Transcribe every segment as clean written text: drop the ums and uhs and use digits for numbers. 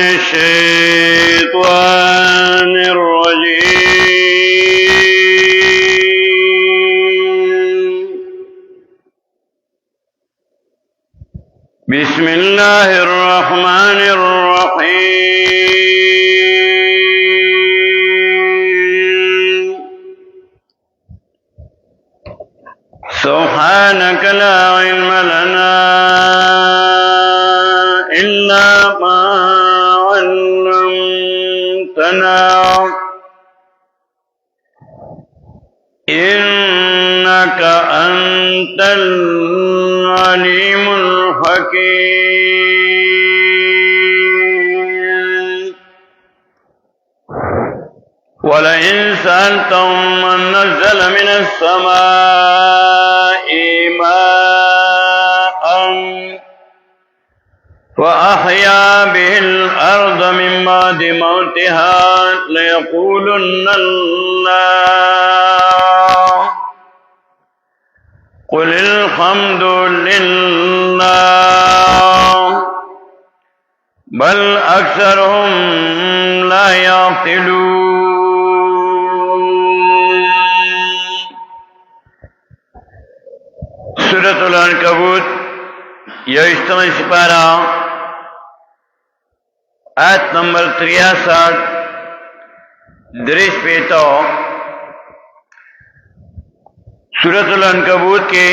الشيطان الرجيم. بسم الله الرحمن الرحيم. سبحانك لا علم لنا إلا ما علمتنا إنك أنت العليم الحكيم. ولئن سألتهم من نزل من السماء ماء وأحيا به الأرض من بعد موتها ليقولن الله قل الحمد لله بل أكثرهم لا يعقلون. سورة العنکبوت یوشتم سپارہ آیت نمبر 63 درش پیتو. سورۃ العنکبوت کے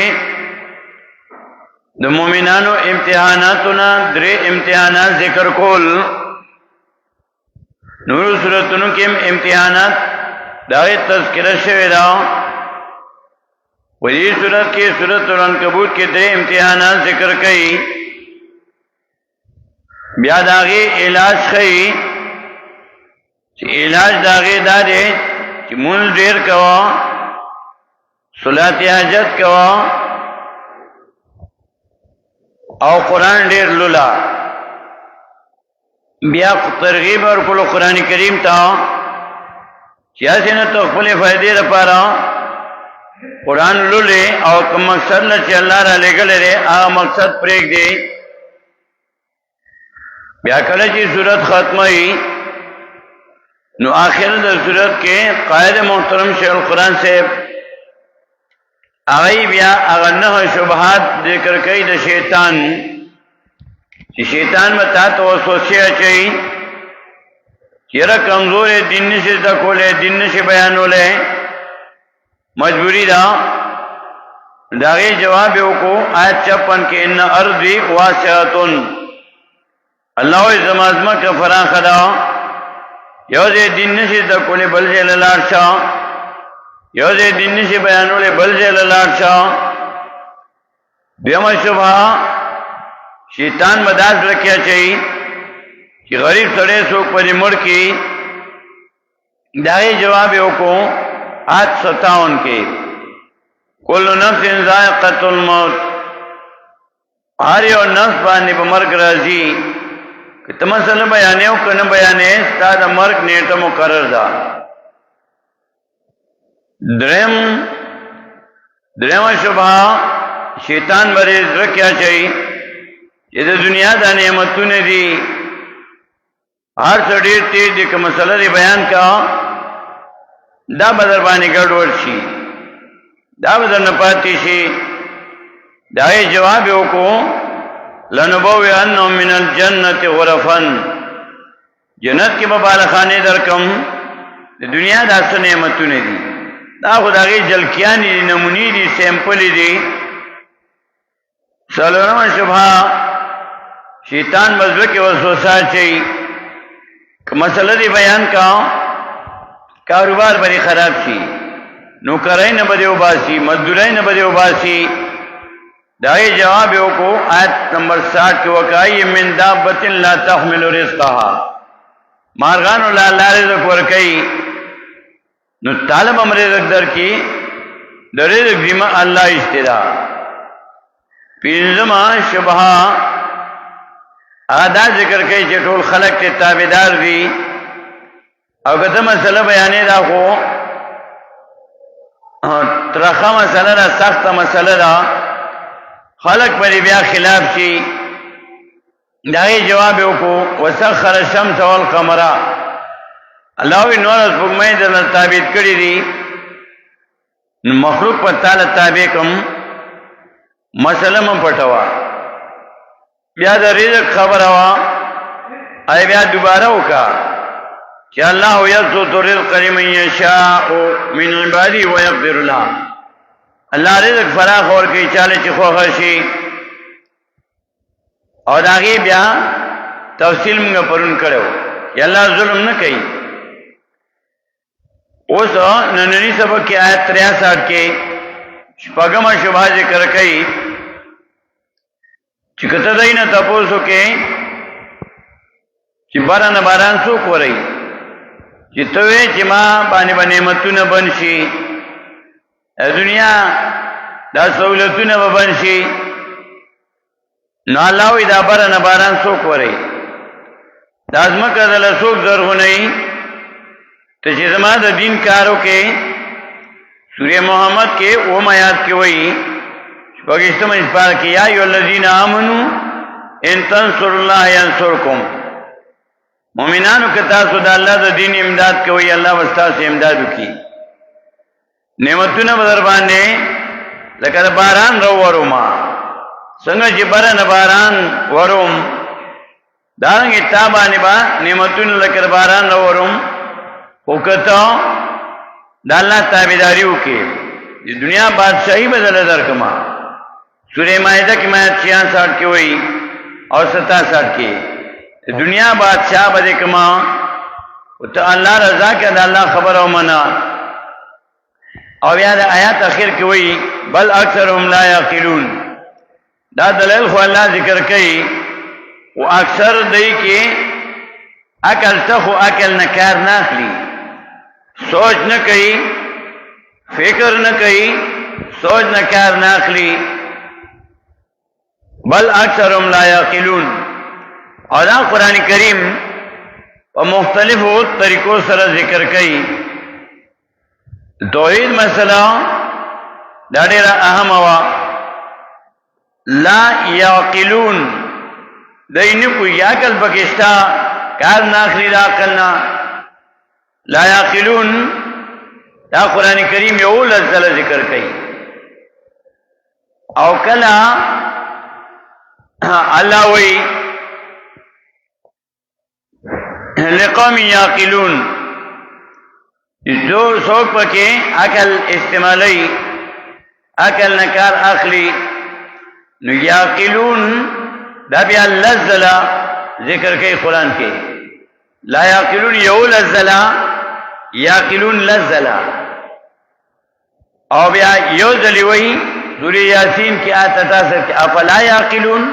د مومنانو امتحاناتنا درې امتحانات ذکر کول. نور سورتونو کې امتحانات دغه تذکرہ شوی دا. وې سورۃ کې سورۃ العنکبوت کې درې امتحانات ذکر کړي. بیا داغه علاج خي چې علاج داغه دا دی چې مونږ ډیر کوا، صلات حاجت کوا او قرآن ډیر لولا. بیا ترغیب اور کول قرآن کریم ته چې اسنه ته خپل فائدې لپاره قرآن لولې او کوم مقصد نه چې الله را لګل لري هغه مقصد پرېږ دی. بیا کله چې سورۃ ختمه وي نو آخر د سورۃ کې قائد محترم شیخ القرآن سے هغه بیا هغه نه شبهات ذکر کوي د شیطان چې شیطان متا ته وسوسه اچي چیرې کمزور دین نشي د کوله دین نشي بیانوله مجبوری دا. داغه جواب وکړو آیت 56 کې ان ارضی واسعتن الله زمازما کا فراخ دا. یو دې دین نشي د کوله بل ځای لاړ شو، یو دې دین نشي بیانوله بل ځای لاړ شو. دیمه شوبه شیطان مداز رکھیا چاہیے کہ غریب سڑے سوک پر مڑ کی داغی جواب کو 857 کے کل نفس ذائقۃ الموت، ہر یو نفس باندې په مرګ راځي. که ته مسله بیانې او کنه بیانې ستاسو د مرګ نیټه مقرر ده. درېمه شوبه شیطان باندې رکھیا چاہیے چې د دنیا د نعمتونو دي هر څه ډېر تیز دي. که مسله دی بیان کا دا بدر باندې ګډوډ شي، دا بدر نه پاتې شي. دا یې جواب وکړو لنبوئنهم من الجنة غرفا، جنت کې به بالخانه درکم. د دنیا د اصل نعمتونه دي دا خدای جلکیان دي، نمونې دي، سیمپل دي. سلام شبہ شیطان مزل کے وسوسہ چاہیے کہ مسئلہ دی بیان کا کاروبار بڑی خراب سی، نوکرائی نہ بدے اباسی، مزدورائی نہ بدے اباسی. دائی جواب کو آیت نمبر 60 کے وقائی من دابت لا تحمل رزقها، مارغان اللہ رزق ورکئی نو طالب امر رزق در کی در رزق ذمہ اللہ اشترا. پینځما شبہ ادا ذکر کوي چې ټول خلق ته تابعدار دي او کته مسله بیانې دا خو ترخه مسله را سخت مسله دا خلق پر بیا خلاف شي داغه جواب وکړو وسخر الشمس والقمر الله وی نور سپوږمۍ د تابع کړی دي مخلوق په تعالی تابع کوم مسله م پټوا بیا د رزق خبره وا ای بیا دوباره وکا چې الله یسوع رزق لمن یشاء من عباده ويقدر له الله رزق فراخ ورکړي چاله چې خوښ شي او داغه بیا تفصیل موږ پرون کړو یا الله ظلم نه کوي اوس نننی سبق کې آیت 63 کې شپږم شوبه ذکر کړي چې کته دینه تاسو کې چې باران څوک وري چې توې چې ما باندې نعمتونه بنشي دنیا دا سہولتونه وبنشي نو الله وی دا باران څوک وري دا ازمکه دل څوک زرغونی ته چې زما د دین کارو کې سورہ محمد کې او آیات کې وایي پاکستان اسپار کې یا ایو الذین آمنو ان تنصروا الله ینصرکم مومنانو که تاسو د الله د دین امداد کوي الله واستاسو امداد وکي نعمتونه بدر باندې لکه باران وروما څنګه چې باران وروم دانګه تابانه با نعمتونه لکه باران وروم وکړه د الله تابعداري وکي د دنیا بادشاہي بدل درکما سورہ مائدہ کی آیت 66 کې وایي او 67 کې دنیا بادشاہ بده کما او ته الله رضا کې د الله خبر او منا او بیا د آیات اخر کې وایي بل اکثرهم لا یعقلون دا دلیل خو الله ذکر کوي او اکثر دای کې عقل ته خو عقل نه کار نه اخلي سوچ نه کوي فکر نه کوي سوچ نه کار نه اخلي بل اکثرهم لا یعقلون اور قرآن کریم په مختلفو طریقو سره ذکر کوي توحید مسله دا ډیره اهمه وا لا یعقلون دینه کو یعقل بکشتا کار نه اخلي دا عقل نه لا یعقلون دا قرآن کریم یو لزل ذکر کوي او کلا الله وی لقوم یعقلون جو سوک پکې عقل استعمالی عقل نکار اخلی نو یعقلون دا بیا لزلا ذکر کوي قرآن کې لا یعقلون یو لزلا یعقلون لزلا او بیا یو ځلی وی سورہ یاسین کی آیت 68 کې افلا یعقلون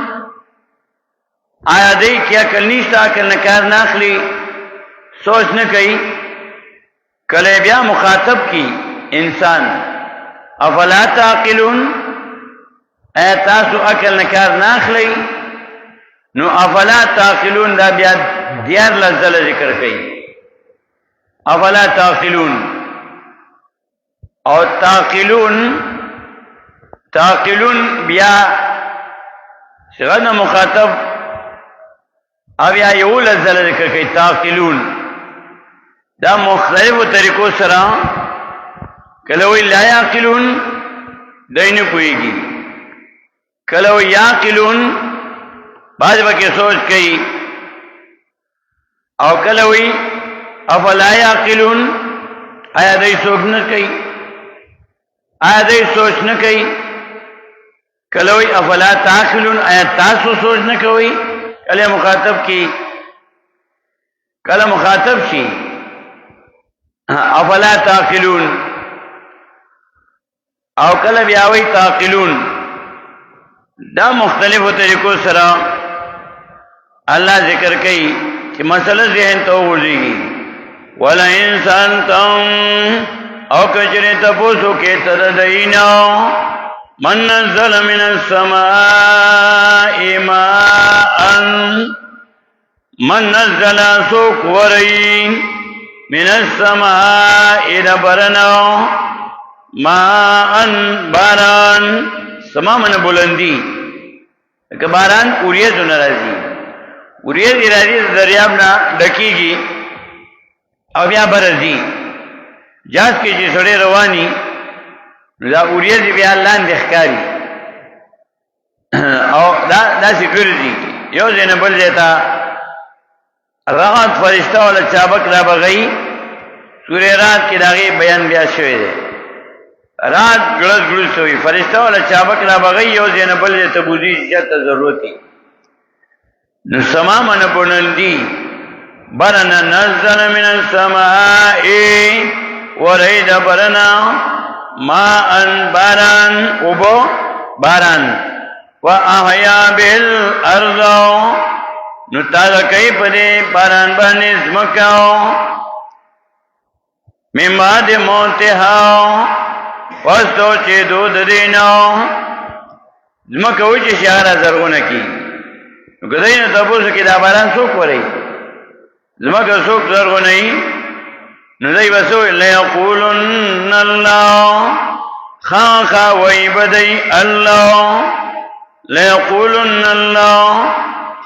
آیا دی کیا عقل نشته عقل نه کار نه اخلي سوچ نه کوي کله بیا مخاطب کی انسان افلا تعقلون ایا تاسو عقل نه کار نه اخلي نو افلا تعقلون دا بیا دیار لزل ذکر کوي افلا تعقلون او تعقلون بیا څنګه مخاطب او یا یو لزل ذکر کوي تعقلون دا مختلفو طریقو سره کله وی لا یعقلون دینه کویږي کله وی یعقلون بعض وکي سوچ کوي او کله وی افلا یعقلون آیا دای سوچ نه کوي آیا دای سوچ نه کوي کله وی افلا تعقلون آیا تاسو سوچ نه کوي کله مخاطب کی کله مخاطب شي افلا تعقلون او کله بیا وی تعقلون دا مختلفو طریقو سره الله ذکر کوي چې مسله ذهن ته ورځي ولا انسان تم او کچره تاسو کې تر دینا من نزل من السماء ماء من نزل سوق ورين من السماء ربرنا ماء باران سما من بلندی که باران اوریه دو نرازی وریځ راځي دریاب نه ډکیږي او بیا برځي جاس کې چې سړی رواني دا وریځ بیا لاندې ښکاري او دا سکیورټي یو ځای نه بل ځای ته رات فرشتہ ولا چابک را بغي سورې رات کې داغي بیان بیا شوی دی رات ګړز ګړز شوی فرشتہ ولا چابک را بغي یو ځای نه بل ځای ته بوزي چې ضرورت دی نو سما من بولندی برنا نزل من السماء ورید برنا ماء باران وبو باران واحیا بالارض نو تازه کوي په باران باندې زمکاو مما د موتها وستو چې دود دینو زمکاو چې شهر زرغونه کی نو ګداینه تاسو کې دا باران څوک وري زمکه څوک زرغونه نو دای وسو لا یقولن الله خاخا ويبدي الله لا يقولن الله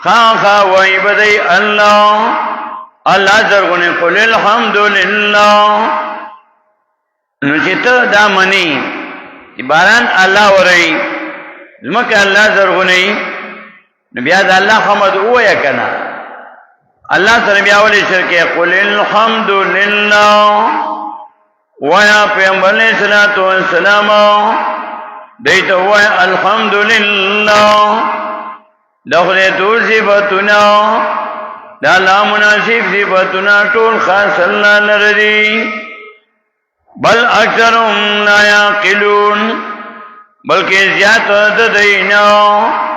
خاخا ويبدي الله الله زرغونه قل الحمد لله نو چې ته دا منی باران الله وري زمکه الله زرغونه نبی دا الله حمد وایا کنه الله سره بیا ولې شرکه قل الحمد لله ويا پیغمبر علیہ الصلوۃ والسلام دیته وای الحمد لله دغه تو صفاتنا دا لا مناسب صفاتنا ټول خاص الله لري بل اکثرهم لا یعقلون بلکې زیات د دینه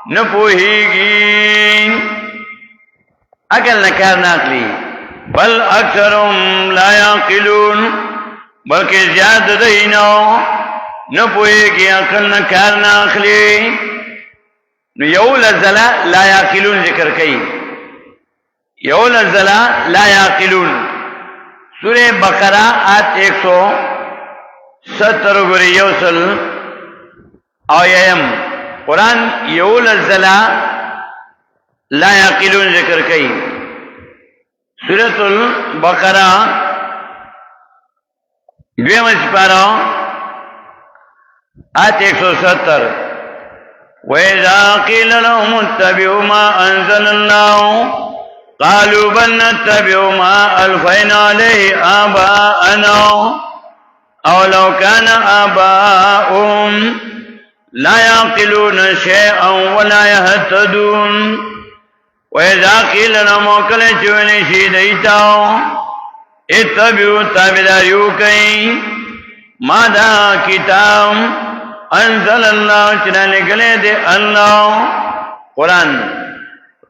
نه پوهیږي عقل نه کار نه اخلي بل اکثرهم لا یعقلون بلکې زیات دینو نه پوهیږي عقل نه کار نه اخلي نو یو لزلا لا یعقلون ذکر کوي یو لزلا لا یعقلون سورہ بقرہ آیت 170 ګوري یوصل آیم قرآن یو لزلا لا یعقلون ذکر کئی سورۃ البقرہ دویم سپارہ آیت 170 وَإِذَا قِيلَ لَهُمُ اتَّبِعُوا مَا أَنزَلَ اللَّهُ قَالُوا بَلْ نَتَّبِعُ مَا أَلْفَيْنَا عَلَيْهِ آبَاءَنَا أَوَلَوْ كَانَ آبَاؤُهُمْ لا يعقلون شيئا ولا يهتدون وَإِذَا قِيلَ لَهُمْ وَكَلَّ چوِنِ شِي دَيْتَاو اتَّبِعُوا تَابِعْدَارِيُ كَيْ ما دا کتاب انزل الله چنا لګلې دې الله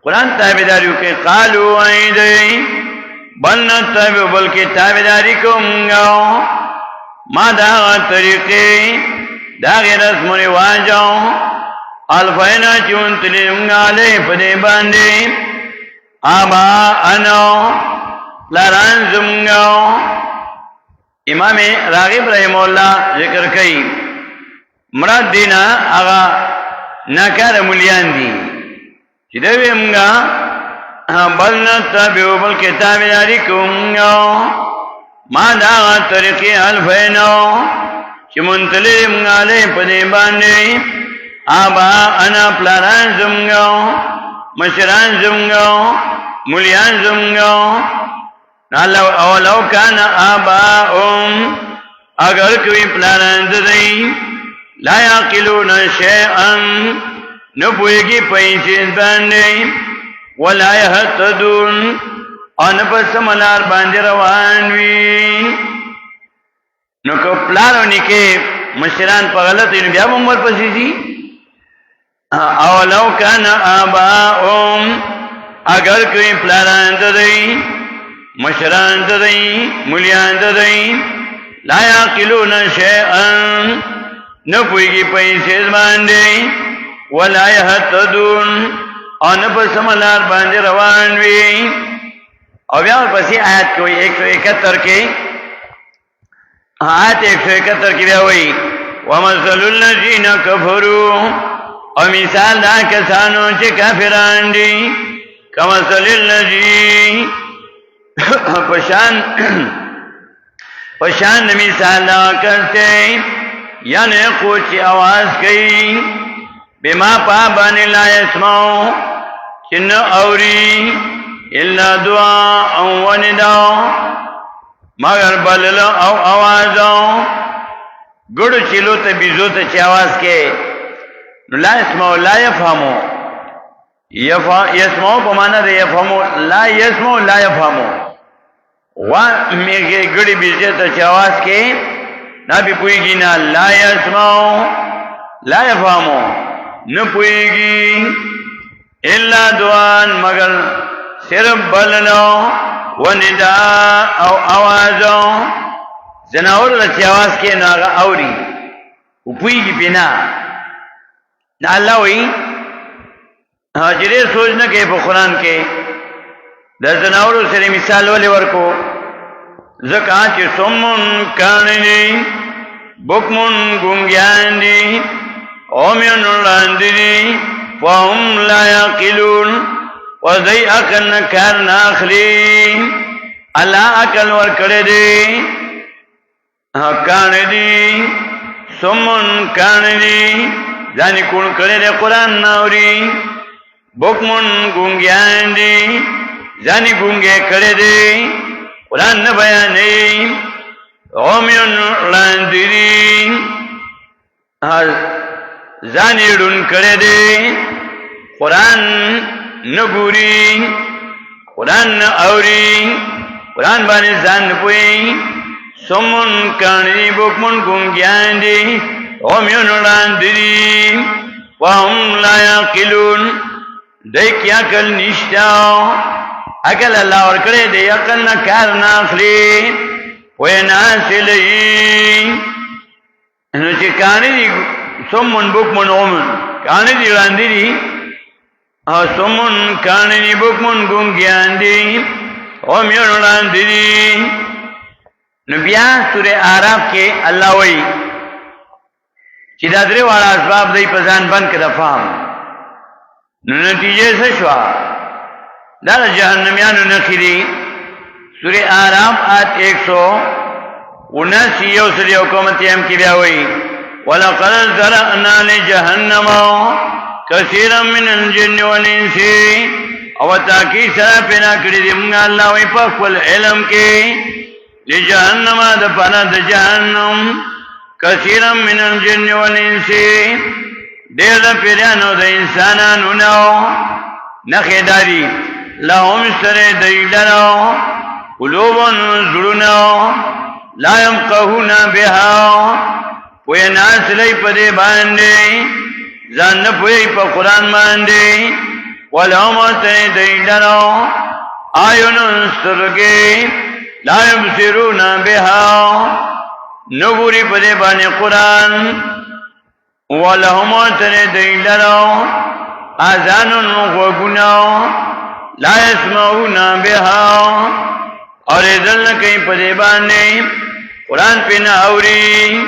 قرآن تابعداري کوي قالوا ايدي بل نتبع بلکې تابعداري کومګو ما دا طریقې دا غیر رسم رواجو الفینا چون تلیمگاله پدی باندې آبا انو لاران زمگو امام راغب رحمه الله ذکر کئی مراد دینا آغا ناکار ملیان دی چی دوی امگا بل نتابیو بل کتاب داری کمگو ما داغا طریقی الفینو چی منتلیم گالی پدی باندی آبا انا پلاران زمگو مشران زمگو ملیان زمگو اولو کان آباؤم اگر کوئی پلاران زدی لا یعقلون شیئا نپویگی پیسیز باندی ولا یهتدون ان پس ملار باندې روان وي نو کو پلانو نکي مشران په غلط نو بیا عمر پسې دي او لو کان اباهم اگر کوئی پلان ددای مشران ددای مليان ددای لا یعقلون شیئا نو پویږي پیسې باندې ولا یهتدون ان پس ملار باندې روان وي او بیا پسې آیت کوئی 171 کې آیت 171 کې وایي ومثل الذين كفروا او مثال دا کسانو چې کافران دي کمثل الذی پشان مثال کرتے یعنی کوچی آواز کئی بما پابانی لا یسمعو چن اوری الا دعا او ونداو مگر بلل او آوازو گڑو چلو تا بیزو تا چی آواز کے لا یسمعو لا یفهمو یسمعو پمانا دا یفهمو لا یسمعو لا یفهمو میگے گڑی بیزے تا چی آواز کے نا بھی پوئیگی نا لا یسمعو لا یفهمو نا پوئیگی الا دعان مگر صرف بللو و نداء او آوازو زناور رچی آواز کے ناغا اوری و پوئیگی پینا نا اللہ وی حاجرے سوچنا کہ پا قرآن کے دا زناور سر مثال والے ورکو زکاں چی سمون کانی بکمون گنگیان دی اومین راندی دی فهم لا یاقلون وزی اکل نکار ناخلی اللہ اکل ورکڑے دی کانی دی سمون کانی دی زانی کون کرے دی قرآن ناوری بکمون گنگیان دی زانی گنگے کرے دی قرآن نبیانی اومین راندی دی زانی ڈن کرے دی قرآن نگوری قرآن ناوری قرآن بانی زان پوئی سمون کانی بکمون گنگیان دی اومین راندی دی وهم لا یاقلون دیکھ عقل نشتاو عقل اللہ ورکڑے دے عقل نہ کار ناخلی وی ناسلی انو چی کانی دی سمون بکمون اومن کانی دی راندی دی سمون کانی دی بکمون گنگیان دی اومین راندی دی نبیاں سورہ آراف کے اللہ وی چی دادرے والا اسباب دی پزان بند کدا فهم نو نتیجے سے شوا دار جہنمیانو نخیری سورہ آراف آیت 179 یوسری حکومتی ہم کی بیاوئی وَلَقَدْ ذَرَأْنَا لِجَهَنَّمَ كَثِيرًا مِنَ الْجِنِّ وَالْإِنسِ او تاکی سرا پینا کری دی منگا اللہ وی پاکول علم کے لجہنم دپانا دا جہنم کثیرا من الجن والانس دیر دا پیرانو دا انسانانو نو نخی داری لهم سر دیلنو قلوبن زرنو لا يمقهون بها پوی ناس لی پدے باندے زان نپوی پا قرآن باندے ولهم سر دیلنو آیون سرگے لا يبصرون بها نگوری پدے باندے قرآن ولهم سر دیلنو آذان غوگنو لا يسمعون بها اور ادھل کئی پدے باندے قرآن پہ نہ اوری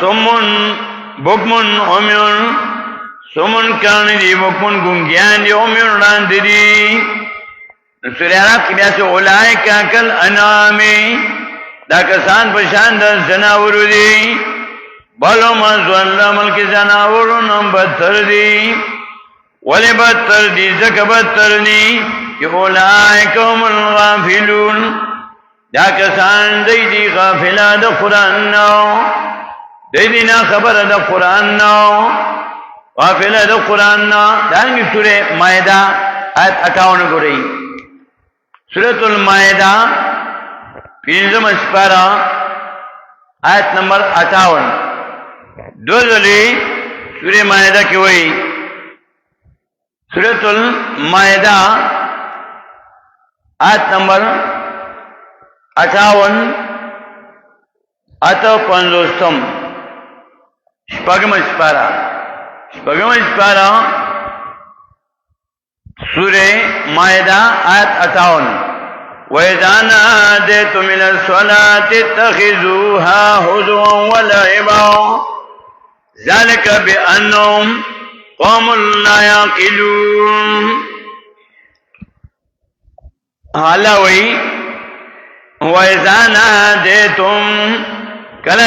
سمن بکمن عمیون سمن کانی دی بکمن گنگیان دی عمیون ران دی سورہ عراف کی بیاس اولائک کل انامی دا کسان پشان دا زناورو دی بلو من ظلم کی زناورو نم بدتر دی ولی بدتر دی زک بدتر دی کہ اولائک هم الغافلون دا کسان دی غافلہ دا قرآن نو دی نا خبر دا قرآن نو غافلہ دا قرآن نو دانگی سورہ مائدہ آیت 58 کو رہی سورۃ المائدہ پینزم اسپارہ آیت نمبر 58 دو ذلی سورہ مائدہ کی ہوئی سورۃ المائدہ آیت نمبر 58 اتو پنزوستم شپگم اسپارہ سورہ مائدہ آیت 58 وَإِذَا نَادَيْتُمْ إِلَى الصَّلَاةِ اتَّخِذُوهَا هُزُوًا وَلَعِبًا ذَلِكَ بِأَنَّهُمْ قوم لا يعقلون. حالا وی وَإِذَا نَادَيْتُمْ کله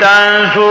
تاسو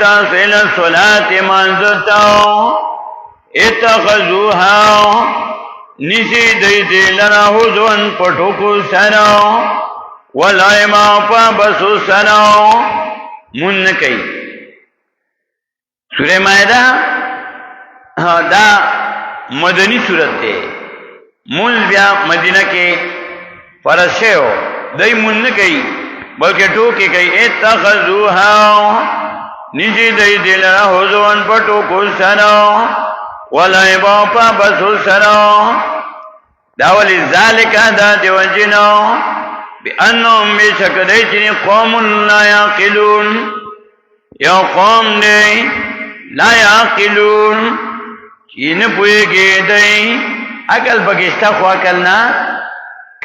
تاسو له صلات منځتاو اتخذوها نسی دې لنا حزون پټوکو سره ولایما پبسو سره مون کوي. سورہ مائدہ دا مدنی سورت ده. مون بیا مدینہ کې فرض شو دای مون نه کوي بلکې ټوکی کوي اتخذوها نجی دای دلرا حزون پټو کو سره ولایبا پبسو سره دا ول ذالک دا دیوجنو بانهم بشکدای قوم لا یعقلون یو قوم دی لا یعقلون چین پویږي دی عقل بګشتا خو عقل نه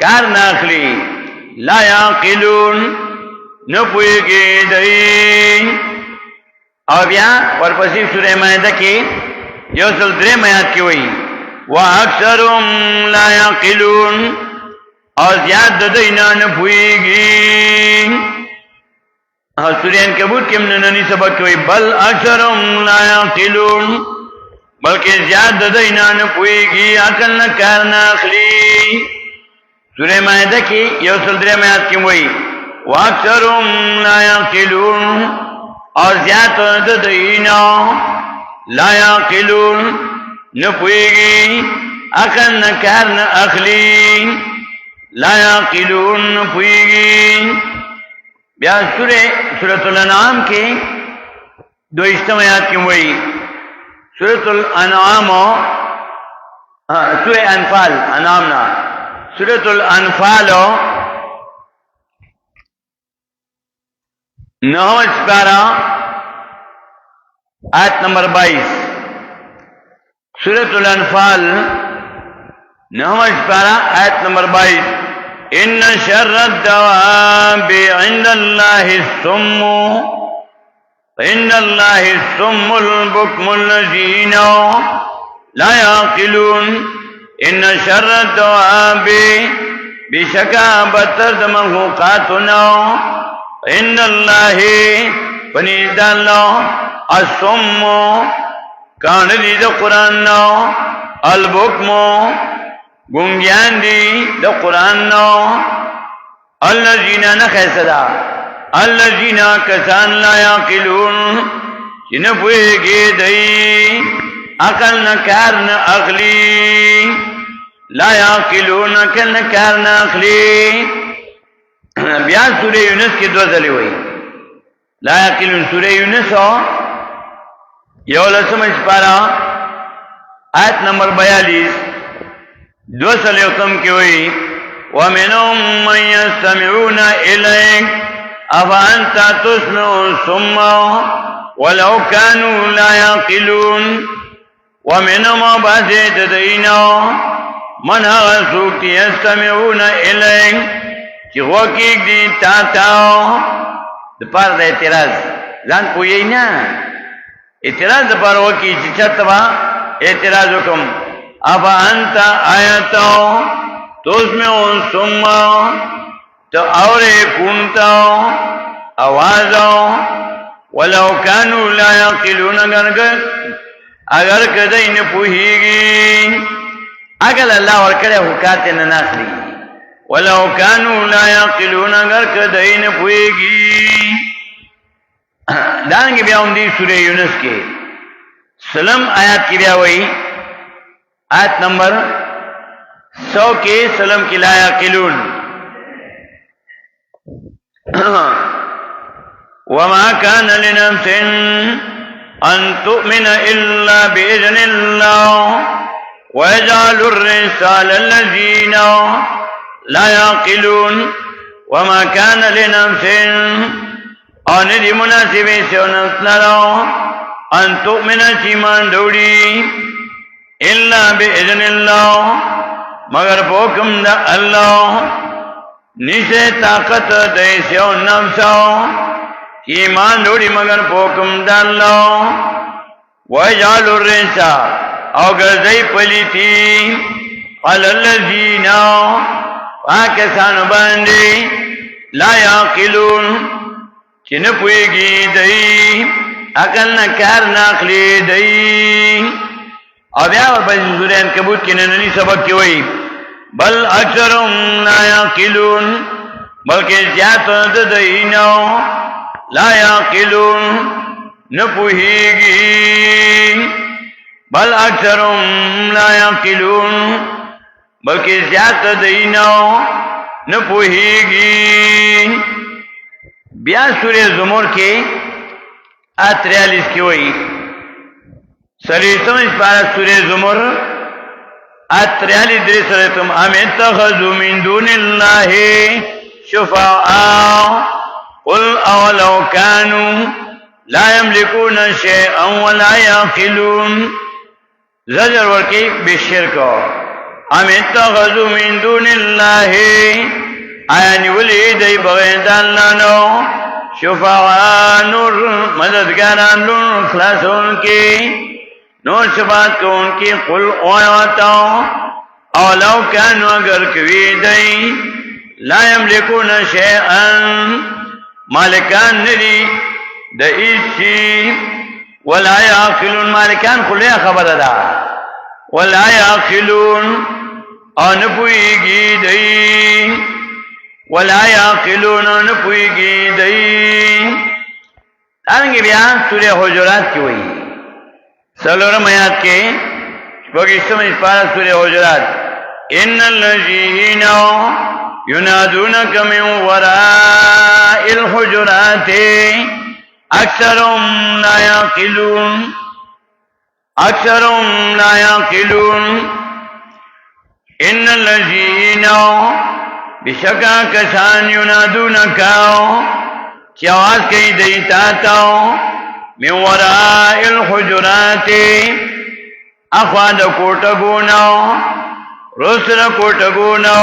کار ناخلی لا یعقلون نپویږي دی. او بیا ورپسې سورہ مائدہ کې یو څل درې آیات کې وایي واکثرهم لا یعقلون او زیاد د دینه نپویږي. او سورہ عنکبوت کې نننی سبق کوي بل اکثرهم لا یعقلون بلکې زیاد د دینه نپویږي عقل نه کار ناخلی. سورہ مائدہ کی یو سل درې آیات کې وایي واکثرهم لا یعقلون اور زیات د دینه لا یعقلون نپویږي عقل نه کار نه اخلي لا یعقلون نپویږي. بیا سورۃ الانعام کې 22 آیات کې وایي سورۃ الانعام سورہ انفال انعام نا سورۃ الانفال 9 سپارہ آیت نمبر 22. سورۃ الانفال 9 سپارہ آیت نمبر 22. ان شر الدواب عند الله الصم ان الله الصم البكم الذين لا يعقلون. ان شر الدواب بشکا بتر د مخلوقاتنا ان الله پنید الله الصم کان دې د قران نو البكم ګونګیان دي د قران نو الذين نخسدا الذين كسان لا يعقلون جن پوهیږي دی عقل نه کار نه اخلي لا يعقلون عقل نه کار نه اخلي. بیا سورہ یونس کې 2 ځلې وایي لا يعقلون. سورہ یونس یو لسمه سپارہ آیت نمبر 42 2 کې وایي ومنهم من يستمعون إليك أفأنت تسمع الصم ولو كانوا لا يعقلون. ومنهم بعض تدعينا من هغسوك يستمعون إليك چه غوکیک دی تاتاو دپار دا اعتراض لان کوئی نا اعتراض دپار وکی چه چطبا اعتراض وکم افا انتا آیتاو تسمعو الصم تو اوری کونتاو آوازاو ولو کانو لا یعقلون اگر کدی نپوهیگی اگر اللہ ورکڑے حکات نناخلی ولو کانو لا یعقلون اگر کدی نپوهیگی. دانگی بیا ہم دی سورہ یونس کے سلم آیات کی بیا وئی آیت نمبر 100 کے سلم کی لا یعقلون. وما كان لنفس أن تؤمن إلا بإذن الله ويجعل الرسال الذين لا يعقلون. وما كان لنفس أن دي مناسب سنفسنا أن تؤمن سيمان دوري إلا بإذن الله مگر حکم دا اللہ نیسے طاقت دیسے و نفسو ایمان لوڑی مگر پوکم داللو وجعل الرنسا او گردئی پلیتی علی الذین پاکستان باندی لا یاقلون چی نپویگی دی عقل نکار ناقلی دی او بیا ورپسی سورہ عنکبوت کی نننی سبق کی وئی بل اکثرهم لا یاقلون بلکہ زیادت دینو لا یاقلون نپوہیگی بل اکثرهم لا یاقلون بلکہ زیادت دینو نپوہیگی بیا سورہ زمر کے 43 کی ہوئی سلیسم اس پارا سورہ زمر 43 دری سلیتم ام اتخذوا من دون اللہ شفعاء قل اولو كانوا لا يملكون شيئا ولا يعقلون زجر ورکی بالشرک ام اتخذوا من دون اللہ آیانی ولی دی بغیر اللہ نو شفعاء نور مددگاران نور خلاص ان کی نور شفاعت کو ان کی قل اواتاو اولو كانوا اگر کوی دی لا يملكون شيئا مالکان ندی د ایسی ولا یعقلون مالکان خلیا خبر دا ولا یعقلون انپویگی دی ولا یعقلون انپویگی دی دارنگی بیا سورہ حجرات کی ہوئی سلورم آیات کے شپاگشتم اس پارا سورہ حجرات ان الذین ینادونک من وراء الحجرات اکثرهم لا یعقلون اکثرهم لا یعقلون ان الذین بشکا کسان ینادونک چی آواز کئی دیتا من وراء الحجرات اخواد کوٹگونو رسل کوٹگونو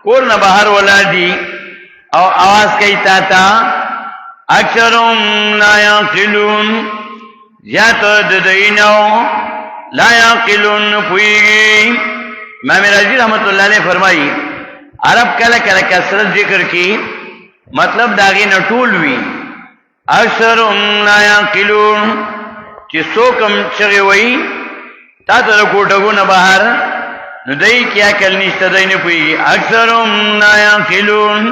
کورنا بہر ولادی او آواز کئی تاتا اکثرهم لا یعقلون زیادت دینو لا یعقلون پویگی امام رازی رحمت اللہ علیہ فرمائی عرب کل کل کسرت ذکر کی مطلب داغی نٹول وی اکثرهم لا یعقلون چی سوکم چغی وی تا تا کوٹگو نبہر نو دای کیا کل نشتا دای نپویگی اکثرهم لا یعقلون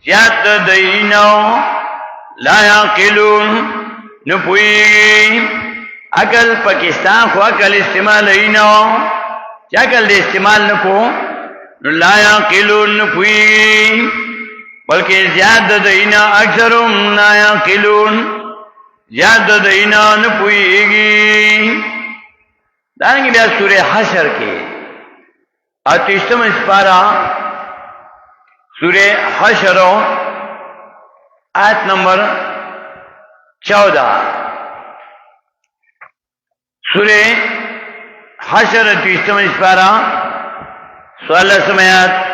زیادت دینو لا یعقلون نپویگی عقل پاکستان خو عقل استعمال اینو چی عقل دے استعمال نکو نو لا یعقلون نپویگی بلکہ زیادت دینا اکثرهم لا یعقلون زیادت دینا نپویگی دارنگی بیا سورہ حشر کے 38 اسپارہ سورہ حشر آیت نمبر 14 سورہ حشر 38 اسپارہ 16 آیت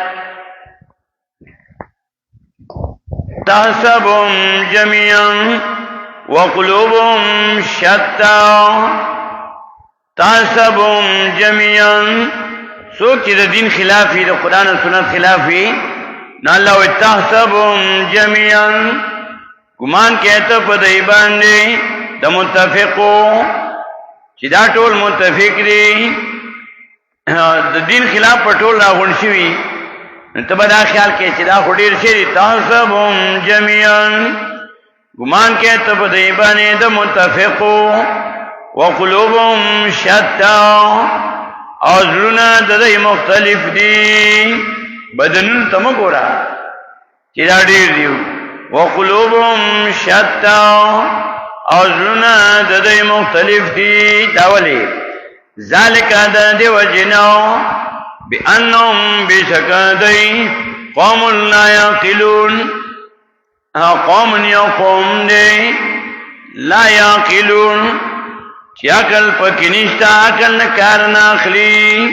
تحسبهم جميعا وقلوبهم شتى تحسبهم جميعا سوک چیز دین خلافی دا قرآن و سنت خلافی نا اللہ و تحسبهم جميعا گمان کہتا پا دای باندے دا متفقو چی دا ٹول متفق دی دا دین خلاف پا ٹول را غنشوی تبا دا خیال کے چی دا خودیر شیری تحسبهم جميعا گمان کہتا پا دای باندے دا متفقو وقلوبهم شتا ازلونا ددائی مختلف دی بدنون تمکورا چی دا دیر دیو وقلوبهم شتا ازلونا ددائی مختلف دی داولی ذالکا دا دی وجناو بی انہم بشکا دی قوم لا یاقلون قوم نیو قوم دی لا یاقلون چی عقل پکی نشتا عقل نکار ناخلی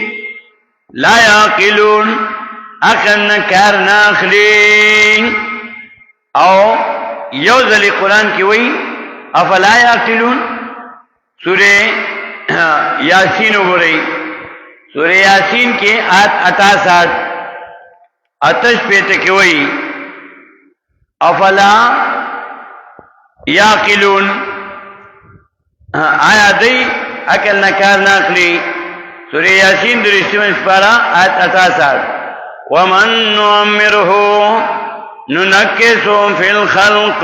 لا یاقلون عقل نکار ناخلی او یو ځل قرآن کې وایي افلا یعقلون. سورہ یاسین وګورئ، سورہ یاسین کې آیت 68 آتش پیته کې وایي افلا یعقلون، آیا دی عقل نه کار نه اخلي. سورہ یاسین درشتمه سپارہ آیت 68 ومن نعمره ننکسو فی الخلق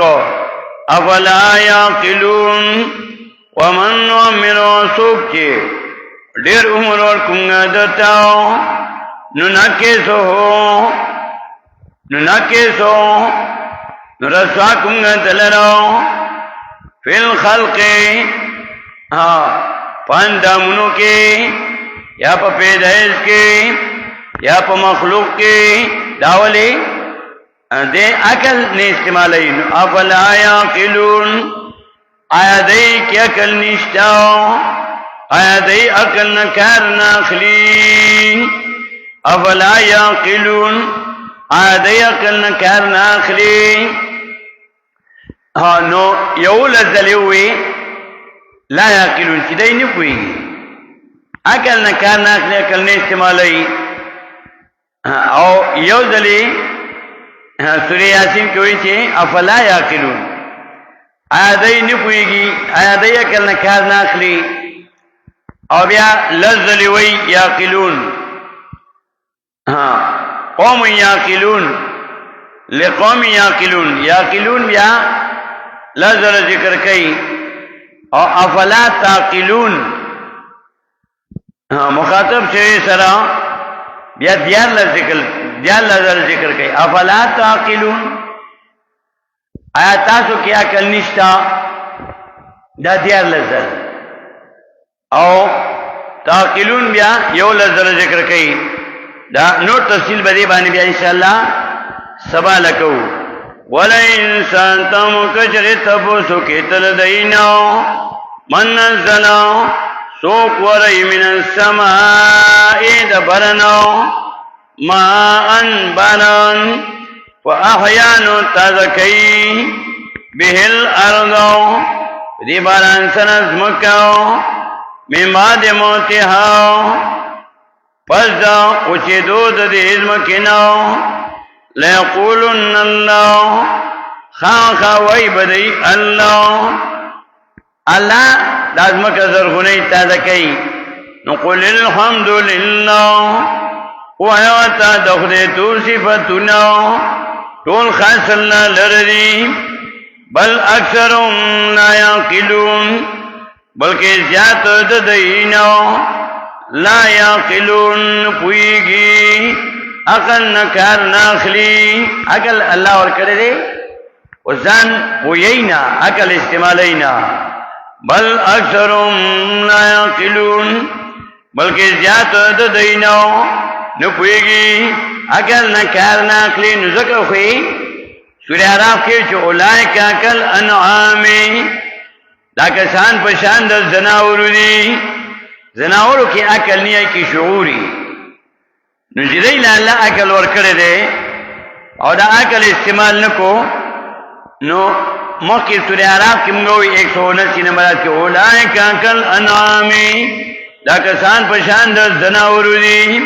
افلا یعقلون. ومن نعمره سوک چه ډیر عمر ورکومگا دتاو ننکسو نرسوا کومگا دلرو فی الخلق پاندامونو کے یا پا پیدائش کے یا پا مخلوق کے داولی دے عقل نے استعمالی. افلا یعقلون، آیا دے کی عقل نشتاو، آیا دے عقل نکار ناخلی. افلا یعقلون، آیا دے عقل نکار ناخلی. نو یو لزلیوی لا یعقلون چی دای نپوئی عقل نکار ناخلی، عقل نے استعمالی. او یو ځلې سورہ یاسین کې وایي چې افلا یعقلون، آیا دوی نه پوهېږي، آیا دوی عقل نه کار نه اخلي. او بیا لس ځلې وایي یعقلون، قوم یعقلون لقوم یعقلون. یعقلون بیا لس ځله ذکر کوي. او افلا تعقلون مخاطب شوی سره بیا دیار ذکر کئی افلا تعقلون، آیا تاسو کی عقل نشتا، دا دیار لزل. او تعقلون بیا یو لزل ذکر کئی. دا نور تفصیل بدی بانی بیا انشاءاللہ سبا لکو. وَلَئِن سَأَلْتَهُمْ کچر تپوسو کی تلدینو من نزلو سوک ورئی من السماء دبرنو ماءن باران فاحیانو تازکی به الارضو دی باران سنز مکو من بعد موتها پس دا اچی دود دی ازمکنو لیقولن اللہ خاخا وی بدی اللہ لازمک زرخونی تازکی. نقول الحمدللہ ویوتا دخده طول صفتنا طول خاص اللہ لردی بل اکثرهم لا یعقلون، بلکہ زیادت ددئینا لا یعقلون پوئیگی عقل نکار ناخلی. عقل اللہ ورکڑے دے وزان پوئینا عقل استعمالینا. بل اکثرهم لا یعقلون، بلکہ زیادت ددئینا نپوئیگی عقل نکار ناخلی. نذکر خوئی سورہ اعراف کے چو اولائک عقل انعامی، دا کسان پشان در زناورو دی، زناورو کی عقل نہیں ہے کی شعوری. نجدی اللہ عقل ورکڑے دے اور دا عقل استعمال نکو. نو موقع سورہ اعراف کی منگوئی 179 نمبرات کے اولائک عقل انعامی، دا کسان پشان در زناورو دی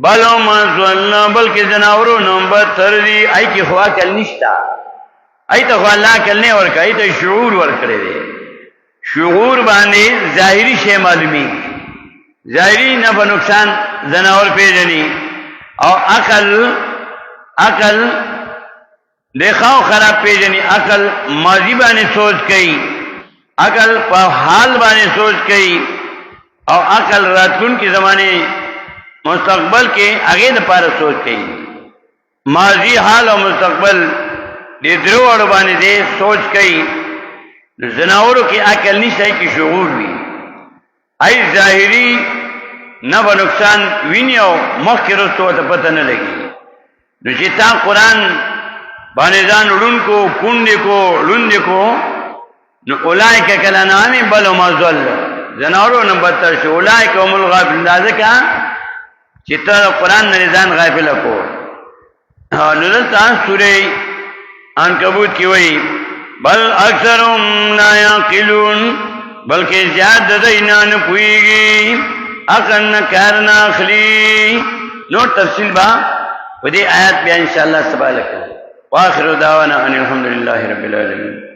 بلو مزولنا، بلکہ زناورو نمبر تردی. ای کی خواہ کل نشتا، ای تا خواہ اللہ کل نہیں ورکا، ای تا شعور ورکڑے دے. شعور باندے ظاہری شے معلومی، ظاہری نفع نقصان زناور پیجنی. او عقل دیکھاو خراب پیجنی. عقل ماضی بانے سوچ کئی، عقل پا حال بانے سوچ کئی. او عقل راتکن کی زمانے مستقبل کے آگے دا پارا سوچ کئی. ماضی حال اور مستقبل دے درو اڑبانے دے سوچ کئی. زناوروں کی عقل نہیں سائی کی شعور بھی ای ظاہری نفع نقصان وینیو مخ کی رستو تا پتہ نہ لگی. نو چیتا قرآن بانیزان اڑن کو کنڈے کو لندے کو نو اولائی کا کلانامی بلو مازول زناوروں نبتر شو اولائی کا ام الغافل اندازہ کا چیتا قرآن نریزان غافل کو. نزلتا سورہ عنکبوت کی وئی بل اکثرهم لا یعقلون بلکہ زیادہ دینا نہ پوئیگی عقل نہ کارنا اخلی. نور تفصیل با ودی آیات بیا انشاءاللہ سبا لکھو. واخر دعوانا ان الحمدللہ رب العالمین.